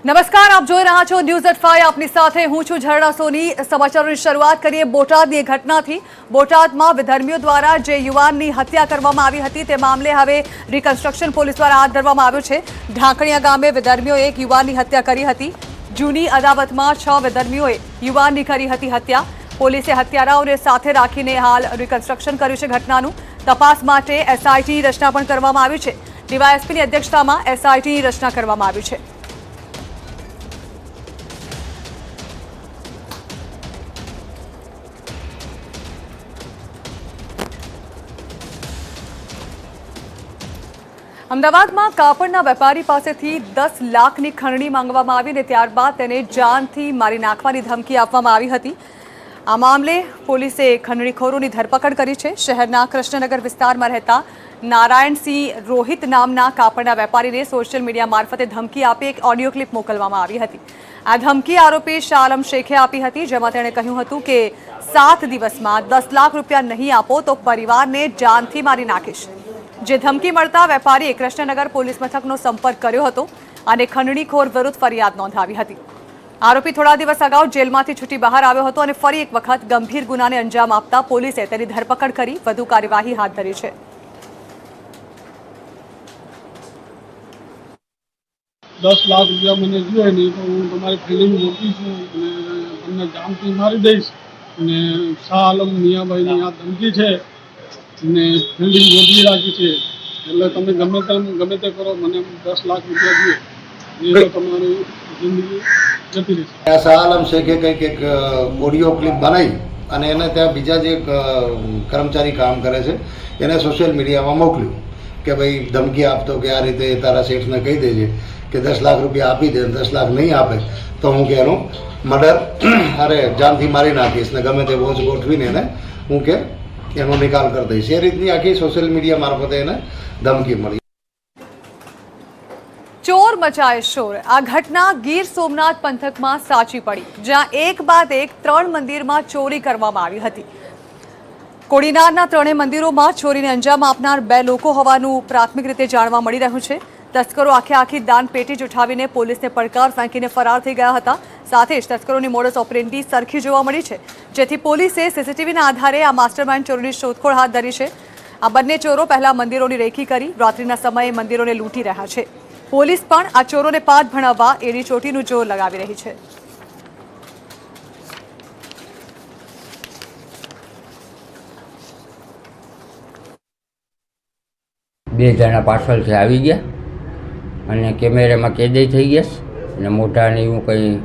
નમસ્કાર, આપ જોઈ રહ્યા છો ન્યૂઝ એટ 5। આપની સાથે હું છું ઝરણા સોની। સમાચારોની શરૂઆત કરીએ બોટાદની એક ઘટનાથી। બોટાદમાં વિધર્મીઓ દ્વારા જે યુવાનની હત્યા કરવામાં આવી હતી તે મામલે હવે રિકન્સ્ટ્રક્શન પોલીસ દ્વારા હાથ ધરવામાં આવ્યું છે। ઢાંકણિયા ગામે વિધર્મીઓએ એક યુવાનની હત્યા કરી હતી। જૂની અદાવતમાં 6 વિધર્મીઓએ યુવાનની કરી હતી હત્યા। પોલીસે હત્યારાઓને સાથે રાખીને હાલ રિકન્સ્ટ્રક્શન કર્યું છે। ઘટનાનું તપાસ માટે એસઆઈટીની રચના પણ કરવામાં આવી છે। ડીવાયએસપીની અધ્યક્ષતામાં એસઆઈટીની રચના કરવામાં આવી છે। અમદાવાદમાં કાપડના વેપારી પાસેથી 10 લાખની ખંડણી માંગવામાં આવી અને ત્યારબાદ તેને જાનથી મારી નાખવાની ધમકી આપવામાં આવી હતી। આ મામલે પોલીસે ખંડણીખોરોની ધરપકડ કરી છે। શહેરના કૃષ્ણનગર વિસ્તારમાં રહેતા નારાયણસિંહ રોહિત નામના કાપડના વેપારીને સોશિયલ મીડિયા મારફતે ધમકી આપી એક ઓડિયો ક્લિપ મોકલવામાં આવી હતી। આ ધમકી આરોપી શાહ આલમ શેખે આપી હતી, જેમાં તેણે કહ્યું હતું કે 7 દિવસમાં 10 લાખ રૂપિયા નહીં આપો તો પરિવારને જાનથી મારી નાખીશ। જે ધમકી મળતા વેપારીએ કૃષ્ણનગર પોલીસ મથકનો સંપર્ક કર્યો હતો અને ખંડણીખોર વિરુદ્ધ ફરિયાદ નોંધાવી હતી। આરોપી થોડા દિવસ અગાઉ જેલમાંથી છૂટી બહાર આવ્યો હતો અને ફરી એક વખત ગંભીર ગુનાને અંજામ આપતા પોલીસે તેની ધરપકડ કરી વધુ કાર્યવાહી હાથ ધરી છે। 10 लाख रुपया मैंने दिए नहीं तो हूँ तुम्हारी फील्डिंग मोटी छूँ तमने जामती मारी दईश। शाह आलम मियाँ भाई ने आ धमकी है ने फील्डिंग मोटी राखी है એટલે તમે ગમે તે કરો મને 10 લાખ રૂપિયા દીએ નહીં તો તમારી જિંદગી જતી રહેશે। શાહ આલમ શેખે કંઈક એક ઓડિયો ક્લિપ બનાવી અને એને ત્યાં બીજા જે કર્મચારી કામ કરે છે એને સોશિયલ મીડિયામાં મોકલ્યું કે ભાઈ ધમકી આપતો કે આ રીતે તારા શેઠને કહી દેજે કે 10 લાખ રૂપિયા આપી દે, 10 લાખ નહીં આપે તો હું કે એનું મર્ડર અરે જાનથી મારી નાખીશ ને ગમે તે વોચ ગોઠવીને એને હું કે એનો નિકાલ કરી દઈશ। એ રીતની આખી સોશિયલ મીડિયા મારફતે એને ધમકી મળી। ચોર મચાએ શોર। આ ઘટના ગીર સોમનાથ પંથકમાં સાચી પડી, જ્યાં એક બાદ એક 3 મંદિરમાં ચોરી કરવામાં આવી હતી। કોડીનારના 3 મંદિરોમાં ચોરીને અંજામ આપનાર 2 લોકો હોવાનું પ્રાથમિક રીતે જાણવા મળી રહ્યું છે। તસ્કરો આખી દાન પેટી જ ઉઠાવીને પોલીસને પડકાર ફેંકીને ફરાર થઈ ગયા હતા। સાથે જ તસ્કરોની મોડસ ઓપરેન્ડી સરખી જોવા મળી છે, જેથી પોલીસે સીસીટીવીના આધારે આ માસ્ટરમાઇન્ડ ચોરીની શોધખોળ હાથ ધરી છે। આ બંને ચોરો પહેલા મંદિરોની રેકી કરી રાત્રિના સમયે મંદિરોને લૂંટી રહ્યા છે। પોલીસ પણ આ ચોરોને પાઠ ભણાવવા એડી ચોટીનું જોર લગાવી રહી છે। બે જણા પાછળથી આવી ગયા અને કેમેરામાં કેદી થઈ ગયા અને મોઢાને એવું કંઈ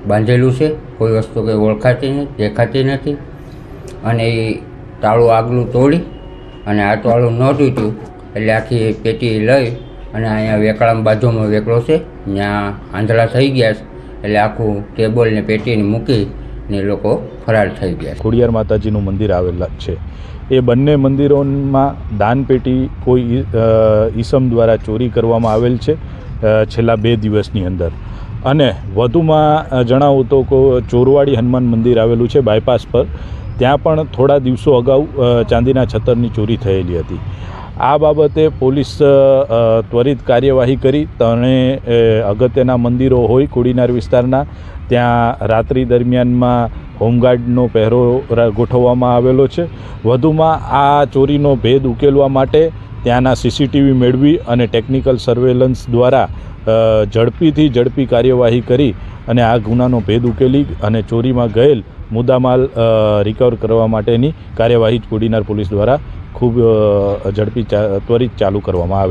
બાંધેલું છે, કોઈ વસ્તુ કંઈ ઓળખાતી નથી, દેખાતી નથી અને એ તાળું આગલું તોડી અને આ તાળું ન તૂટ્યું એટલે આખી પેટી લઈ અને અહીંયા વેકળામાં બાજુમાં વેકળો છે ત્યાં આંધળા થઈ ગયા છે એટલે આખું ટેબલ ને પેટીને મૂકીને એ લોકો ફરાર થઈ ગયા। ખોડિયાર માતાજીનું મંદિર આવેલા છે। એ બંને મંદિરોમાં દાનપેટી કોઈ ઈસમ દ્વારા ચોરી કરવામાં આવેલ છે છેલ્લા 2 દિવસની અંદર। અને વધુમાં જણાવું તો ચોરવાડી હનુમાન મંદિર આવેલું છે બાયપાસ પર, ત્યાં પણ થોડા દિવસો અગાઉ ચાંદીના છતરની ચોરી થયેલી હતી। આ બાબતે પોલીસ ત્વરિત કાર્યવાહી કરી 3 અગત્યના મંદિરો હોય કોડીનાર વિસ્તારના ત્યાં રાત્રિ દરમિયાનમાં હોમગાર્ડનો પહેરો ગોઠવવામાં આવેલો છે। વધુમાં આ ચોરીનો ભેદ ઉકેલવા માટે ત્યાંના સીસીટીવી મેળવી અને ટેકનિકલ સર્વેલન્સ દ્વારા ઝડપી કાર્યવાહી કરી અને આ ગુનાનો ભેદ ઉકેલી અને ચોરીમાં ગયેલ મુદ્દામાલ રિકવર કરવા માટેની કાર્યવાહી કોડીનાર પોલીસ દ્વારા ખૂબ ઝડપી ત્વરિત ચાલુ કરવામાં આવે।